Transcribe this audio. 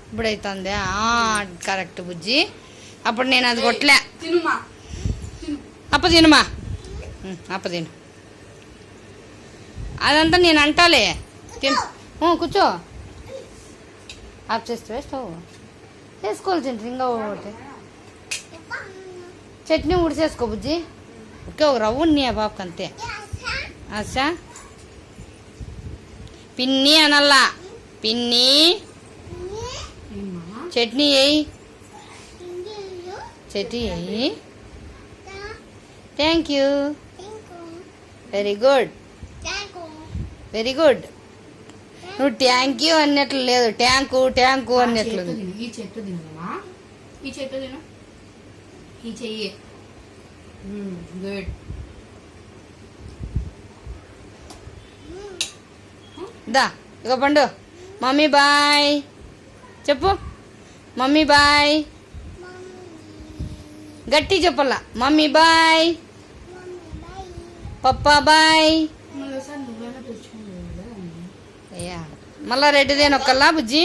ఇప్పుడైతుందా correct బుజ్జి. అప్పుడు నేను అది కొట్టలే. అప్ప తినుమా, అప్ప తిను. అదంతా నేను అంటాలే. తిను, కూర్చో. ఆఫ్ చేస్తే వేస్తావు. వేసుకోవాలి తింటారు ఇంకా ఒకటి. చట్నీ ఉడిసేసుకో బుజ్జి. ఓకే, ఒక రవ్వ ఉన్ని ఆ బాబుకి అంతే. అచ్చా పిన్ని అనల్లా, పిన్ని చట్నీ వేయి, చట్నీ వేయి. Thank you, very good, very good. నువ్వు థ్యాంక్ యూ అన్నట్లు లేదు, ట్యాంకు ట్యాంకు అన్నట్లు. ఈ చెట్టు తినమ్మా, ఈ చెట్టు తిను, ఈ చెయ్యి. గుడ్. దా ఇక పండు. మమ్మీ బాయ్ చెప్పు. మమ్మీ బాయ్ గట్టి చెప్పాల. మమ్మీ బాయ్, పప్పా బాయ్. మళ్ళా రెడ్డిదేనొక్కల్లా బుజ్జి.